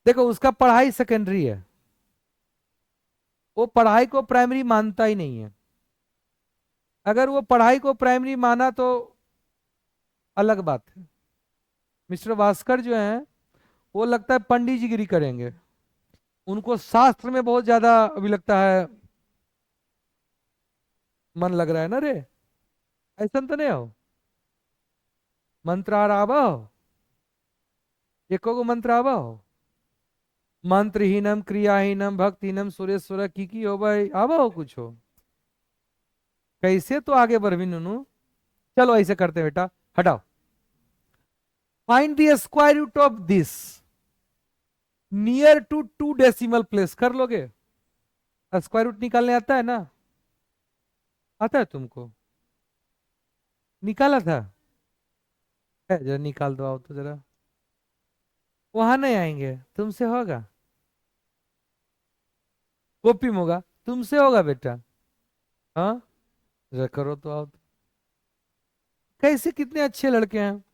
देखो उसका पढ़ाई सेकेंडरी है, वो पढ़ाई को प्राइमरी मानता ही नहीं है। अगर वो पढ़ाई को प्राइमरी माना तो अलग बात है। मिस्टर भास्कर जो हैं, वो लगता है पंडित जी गिरी करेंगे। उनको शास्त्र में बहुत ज्यादा अभी लगता है मन लग रहा है ना रे। ऐसा तो नहीं हो? मंत्र आवा हो, एको गो मंत्र आवा हो। मंत्रहीनम क्रियाहीनम भक्तिहीनम सुरेश्वर की हो भाई, आवा हो कुछ हो? कैसे तो आगे बढ़वी नुनू। चलो ऐसे करते हैं बेटा, हटाओ। Find the square root of this near to 2 decimal place. कर लोगे? स्क्वायर रूट निकालने आता है ना? आता है तुमको? निकाला था? है, जरा निकाल दो, आओ तो जरा। वहां नहीं आएंगे, तुमसे होगा। कॉपी में होगा, तुमसे होगा बेटा। हाँ, जरा करो तो, आओ तो। कैसे, कितने अच्छे लड़के हैं,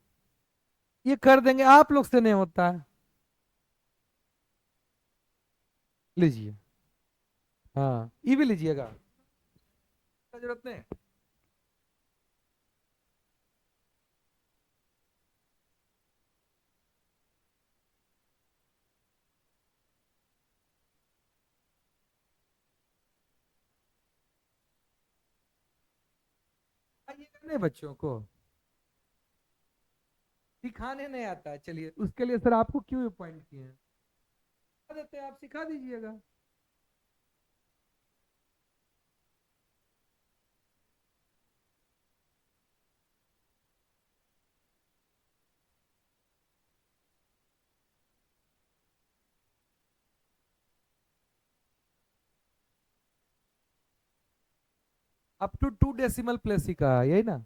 ये कर देंगे, आप लोग से नहीं होता है। लीजिए। हाँ, ये भी लीजिएगा, जरूरत नहीं। ये करने बच्चों को सिखाने नहीं आता है, चलिए उसके लिए सर आपको क्यों अपॉइंट किए हैं, सिखा देते हैं, आप सिखा दीजिएगा। अप टू 2 डेसिमल प्लेस ही कहा, यही ना?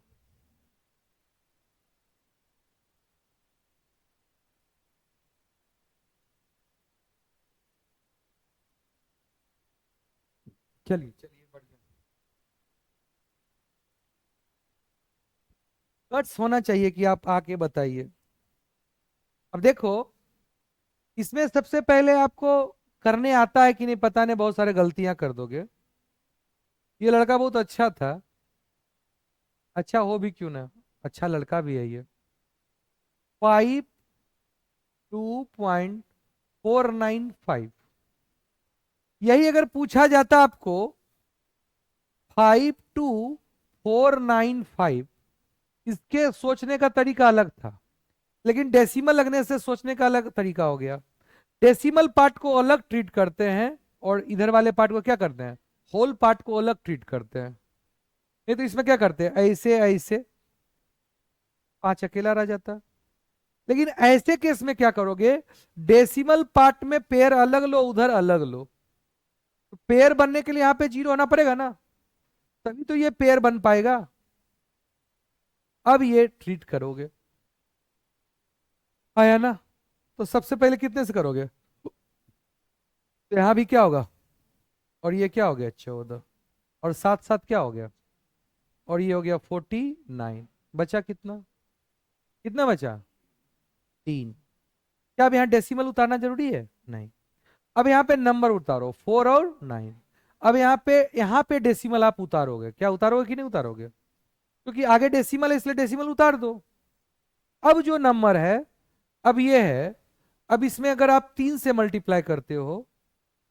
चलिए चलिए, बढ़िया। गट्स होना चाहिए कि आप आके बताइए। अब देखो, इसमें सबसे पहले आपको करने आता है कि नहीं पता नहीं, बहुत सारे गलतियां कर दोगे। ये लड़का बहुत अच्छा था, अच्छा हो भी क्यों ना, अच्छा लड़का भी है ये। 52.495, यही अगर पूछा जाता आपको 52.495, इसके सोचने का तरीका अलग था। लेकिन डेसिमल लगने से सोचने का अलग तरीका हो गया। डेसिमल पार्ट को अलग ट्रीट करते हैं, और इधर वाले पार्ट को क्या करते हैं, होल पार्ट को अलग ट्रीट करते हैं। नहीं तो इसमें क्या करते हैं, ऐसे ऐसे, 5 अकेला रह जाता। लेकिन ऐसे केस में क्या करोगे, डेसिमल पार्ट में पेयर अलग लो, उधर अलग लो। तो पेयर बनने के लिए यहां पे 0 होना पड़ेगा ना, तभी तो ये पेयर बन पाएगा। अब ये ट्रीट करोगे, आया ना? तो सबसे पहले कितने से करोगे, तो यहां भी क्या होगा, और ये क्या हो गया 14, और साथ साथ क्या हो गया, और ये हो गया 49। बचा कितना, कितना बचा, 3। क्या अब यहाँ डेसिमल उतारना जरूरी है, नहीं। अब यहाँ पे नंबर उतारो, 4 और 9। अब यहाँ पे डेसिमल आप उतारोगे, क्या उतारोगे कि नहीं उतारोगे, क्योंकि आगे डेसिमल है इसलिए डेसिमल उतार दो। अब जो नंबर है, अब ये है, अब इसमें अगर आप 3 से मल्टीप्लाई करते हो,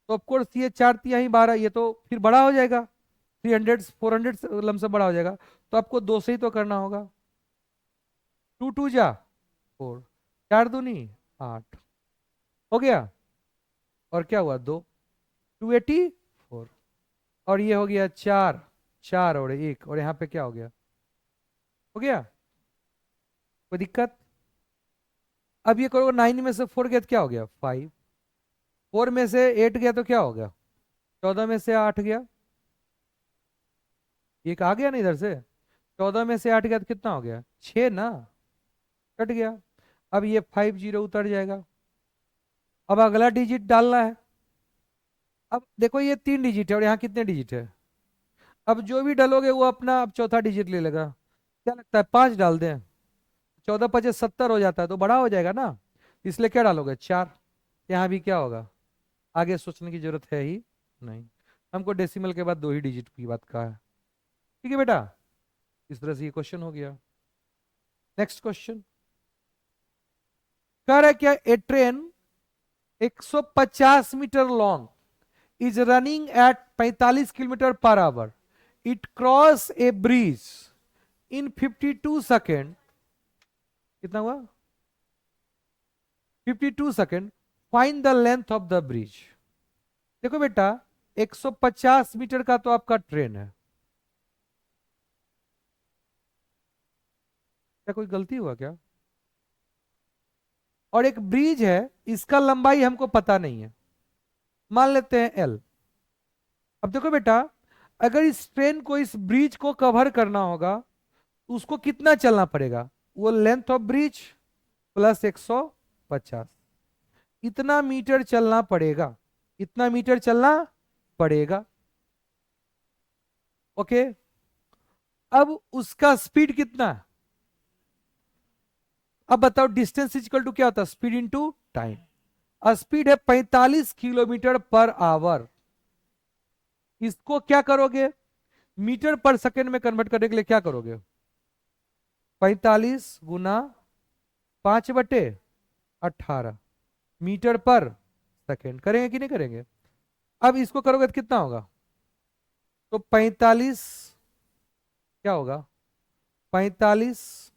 तो ऑफकोर्स ये 4 तिहाई 12, ये तो फिर बड़ा हो जाएगा, 300 400 लमसम बड़ा हो जाएगा। तो आपको 2 से ही तो करना होगा। 2 2 जा 4, 4 दूनी 8, हो गया। और क्या हुआ, 2 284। और ये हो गया 4, 4 और 1, और यहाँ पे क्या हो गया, हो गया, कोई दिक्कत? अब ये करोगे, 9 में से 4 गया तो क्या हो गया, 5। 4 में से 8 गया तो क्या हो गया, 14 में से 8 गया, एक आ गया ना इधर से। 14 में से 8 गया तो कितना हो गया, 6 ना, कट गया। अब ये 50 उतर जाएगा। अब अगला डिजिट डालना है। अब देखो ये 3 डिजिट है, और यहाँ कितने डिजिट है, अब जो भी डालोगे वो अपना अब चौथा डिजिट ले लेगा। क्या लगता है, 5 डाल दें, 14 × 5 = 70 हो जाता है, तो बड़ा हो जाएगा ना, इसलिए क्या डालोगे, 4। यहाँ भी क्या होगा, आगे सोचने की जरूरत है ही नहीं, हमको डेसिमल के बाद 2 ही डिजिट की बात कहा है। ठीक है बेटा, इस तरह से ये क्वेश्चन हो गया। नेक्स्ट क्वेश्चन कह रहा है क्या, a train 150 metre long is running at 45 kilometre per hour, it cross a bridge in 52 second. कितना हुआ, 52 second, find the length of the bridge. देखो बेटा, 150 मीटर का तो आपका ट्रेन है, क्या कोई गलती हुआ क्या, और एक ब्रिज है, इसका लंबाई हमको पता नहीं है, मान लेते हैं L। अब देखो बेटा, अगर इस ट्रेन को इस ब्रिज को कवर करना होगा, उसको कितना चलना पड़ेगा? वो लेंथ ऑफ ब्रिज प्लस 150, इतना मीटर चलना पड़ेगा, इतना मीटर चलना पड़ेगा। ओके, अब उसका स्पीड कितना? अब बताओ डिस्टेंस इक्वल टू क्या होता है? Speed into time. स्पीड है 45 किलोमीटर पर आवर। इसको क्या करोगे? मीटर पर सेकंड में कन्वर्ट करने के लिए क्या करोगे? 45 गुना 5/18 मीटर पर सेकंड करेंगे कि नहीं करेंगे? अब इसको करोगे तो कितना होगा? तो 45 क्या होगा? 45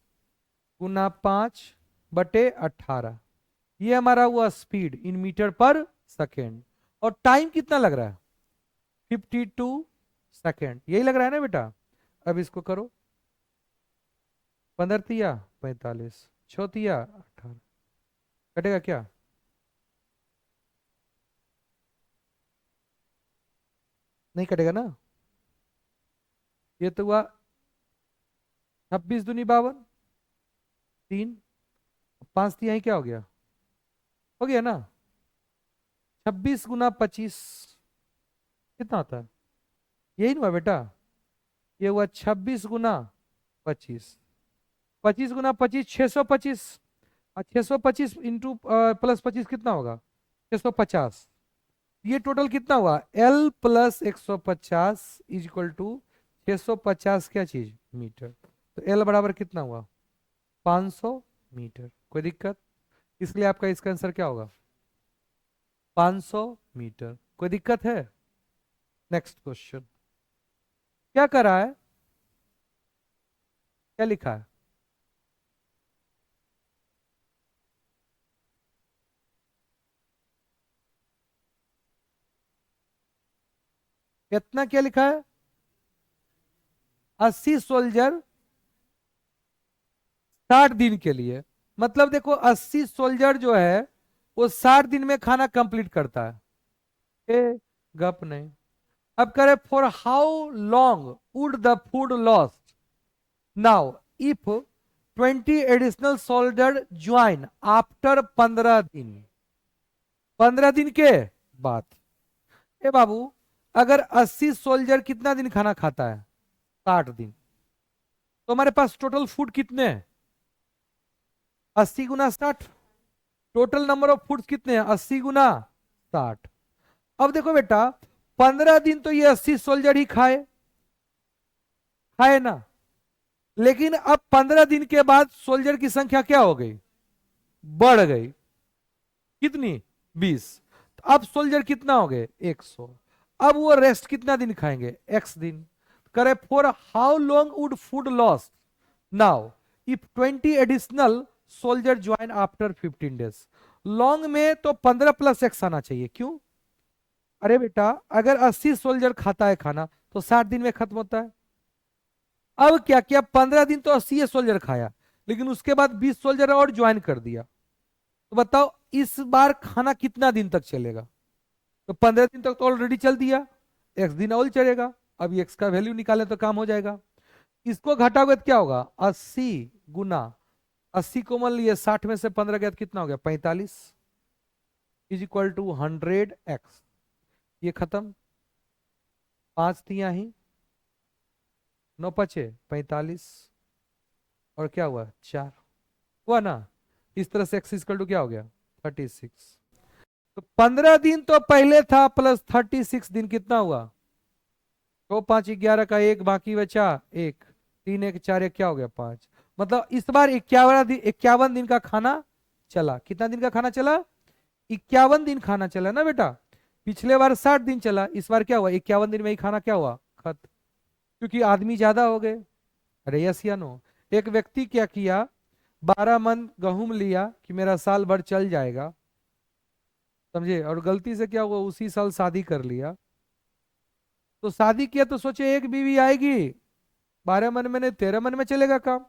गुना 5/18, ये हमारा हुआ स्पीड इन मीटर पर सेकेंड। और टाइम कितना लग रहा है? 52 सेकेंड, यही लग रहा है ना बेटा? अब इसको करो, 15 तिया 45, 6 तिया 18, कटेगा क्या? नहीं कटेगा ना? ये तो हुआ 26 दूनी 52, 3, 5 तिहाई क्या हो गया? हो गया ना? 26 गुना 25 कितना होता है? यही ना हुआ बेटा? ये हुआ 26 गुना 25, 25 गुना 25 625, और 625 इंटू +25 कितना होगा? 650। ये टोटल कितना हुआ? L + 150 इज इक्वल टू 650 क्या चीज? मीटर। तो L बराबर कितना हुआ? 500 मीटर। कोई दिक्कत? इसलिए आपका इसका आंसर क्या होगा? 500 मीटर। कोई दिक्कत है? Next question. क्या करा है? क्या लिखा है? इतना क्या लिखा है? 80 सोल्जर 60 दिन के लिए। मतलब देखो 80 सोल्जर जो है वो 60 दिन में खाना कंप्लीट करता है। ए, गप नहीं। अब करे for how long would the food lost now if 20 additional soldier join after 15 दिन। 15 दिन के बाद। ए बाबू, अगर 80 सोल्जर कितना दिन खाना खाता है? 60 दिन। तो हमारे पास टोटल फूड कितने हैं? 80 गुना 60। टोटल नंबर ऑफ फूड्स कितने हैं? 80 गुना 60। अब देखो बेटा, 15 दिन तो ये 80 सोल्जर ही खाए खाए ना। लेकिन अब 15 दिन के बाद सोल्जर की संख्या क्या हो गई? बढ़ गई। कितनी? 20। तो अब सोल्जर कितना हो गए? 100। अब वो रेस्ट कितना दिन खाएंगे? x दिन। करे for how long would food lost now if 20 additional soldier join after 15 days. Long में तो 15 + x आना चाहिए। क्यों? अरे बेटा, अगर 80 सोल्जर खाता है खाना तो 60 दिन में खत्म होता है। अब क्या किया? 15 दिन तो 80 सोल्जर खाया, लेकिन उसके बाद 20 सोल्जर और ज्वाइन कर दिया। तो बताओ इस बार खाना कितना दिन तक चलेगा? तो 15 दिन तक तो ऑलरेडी चल दिया, एक्स दिन और चलेगा। अब एक्स का वैल्यू निकाले तो काम हो जाएगा। इसको घटाओगे तो क्या होगा? 80 को मान लिया 60 में से 15 गया तो कितना हो गया? 45 इज इक्वल टू 100x। ये खत्म। 5 तिहाई 9 × 5 = 45, और क्या हुआ? 4 हुआ ना? इस तरह से एक्स इक्वल टू क्या हो गया? 36। तो 15 दिन तो पहले था प्लस 36 दिन कितना हुआ? 2 5 11 का 1 बाकी बचा 1, 3 1 4 1 क्या हो गया? 5। मतलब इस बार 51 दिन का खाना चला। कितना दिन का खाना चला? 51 दिन खाना चला ना बेटा? पिछले बार 60 दिन चला, इस बार क्या हुआ? 51 दिन में ही खाना क्या हुआ? खत्म। क्योंकि आदमी ज्यादा हो गए। अरे यस या नो? एक व्यक्ति क्या किया? 12 मन गेहूं लिया कि मेरा साल भर चल जाएगा, समझे? और गलती से क्या हुआ? उसी साल शादी कर लिया। तो शादी किया तो सोचे एक बीवी आएगी, 12 मन में नहीं 13 मन में चलेगा काम,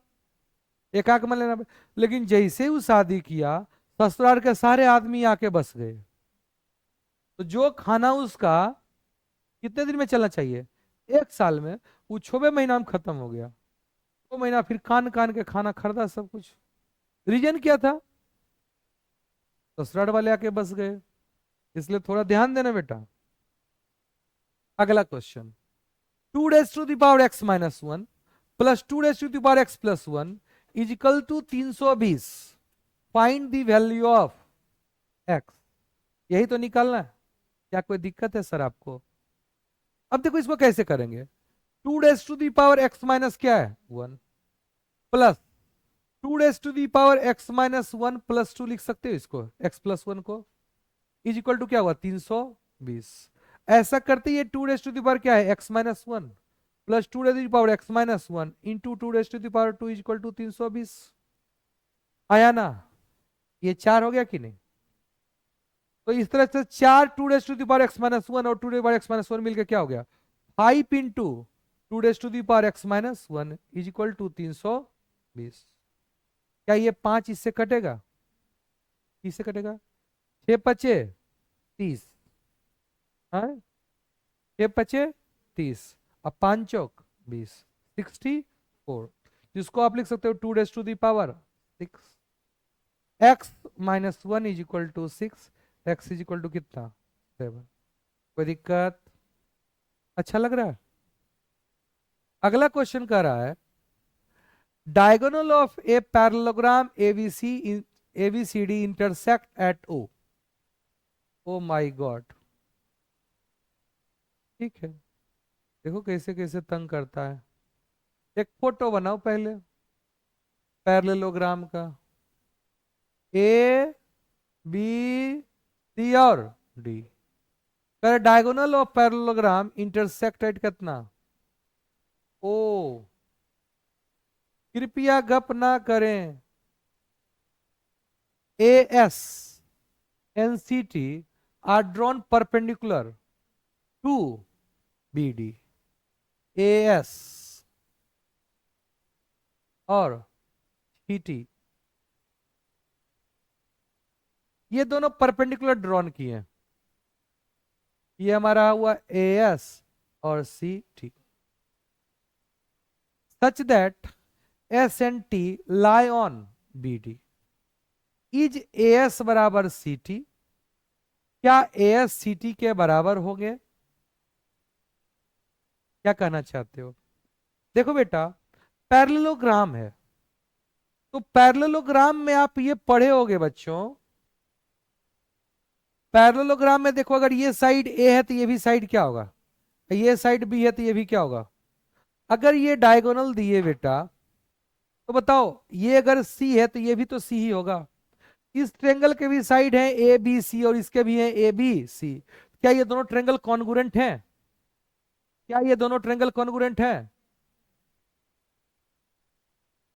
एक आक मन लेना लेकिन जैसे ही वो शादी किया, ससुराल के सारे आदमी आके बस गए। तो जो खाना उसका कितने दिन में चलना चाहिए? 1 साल में, वो 6वें महीना में खत्म हो गया। 2 महीना फिर कान कान के खाना खरीदा सब कुछ। रीजन क्या था? ससुराल वाले आके बस गए, इसलिए थोड़ा ध्यान देना बेटा। अगला question, 2 raised to the power x - 1 plus 2 raised to the power x + 1 is equal to 320। Find the value of x। यही तो निकालना है, क्या कोई दिक्कत है सर आपको? अब देखो इसको कैसे करेंगे। 2 raised to the power x minus क्या है 1, plus 2 raised to the power x - 1 plus 2 लिख सकते हो इसको, x+1 को, इज इक्वल टू क्या हुआ 320। ऐसा करते ये 2 raised to the power क्या है x-1 plus 2 raised to the power x - 1 into 2 raised to the power 2 is equal to 320। आया ना? ये 4 हो गया कि नहीं? तो इस तरह से 4 2 raised to the power x - 1 और 2 raised to the power x - 1 मिलकर क्या हो गया 5 into 2 raised to the power x - 1 is equal to 320। क्या ये 5 इससे कटेगा? इससे कटेगा, 6 पचे 30, हाँ 6 पचे 30, अब 5 चौक 20, 64, जिसको आप लिख सकते हो 2 raised to the power 6 x-1 is equal to 6, x is equal to कितना 7। कोई दिक्कत? अच्छा लग रहा है? अगला क्वेश्चन कह रहा है diagonal of a parallelogram ABCD intersect at O. Oh my god, ठीक है, देखो कैसे कैसे तंग करता है। एक फोटो बनाओ पहले पैरेललोग्राम का, ए बी सी और D. Diagonal of parallelogram intersect at कितना ओ। कृपया गप ना करें। A S and C T are drawn perpendicular to B D. A S और सी टी ये दोनों परपेंडिकुलर ड्रॉन किए हैं। ये हमारा हुआ ए एस और C T, such that S and T lie on B D. Is A S बराबर सी टी? क्या ए एस सी टी के बराबर होंगे? क्या कहना चाहते हो? देखो बेटा, पैरेललोग्राम है तो पैरेललोग्राम में आप ये पढ़े होगे बच्चों। पैरेललोग्राम में देखो, अगर ये साइड ए है तो ये भी साइड क्या होगा, ये साइड बी है तो ये भी क्या होगा। अगर ये डायगोनल दिए बेटा तो बताओ, ये अगर सी है तो ये भी तो सी ही होगा। इस ट्रेंगल के भी साइड है ए बी सी और इसके भी है ए बी सी। क्या ये दोनों ट्रेंगल कॉन्ग्रुएंट हैं? क्या ये दोनों ट्रेंगल कॉन्ग्रुएंट हैं?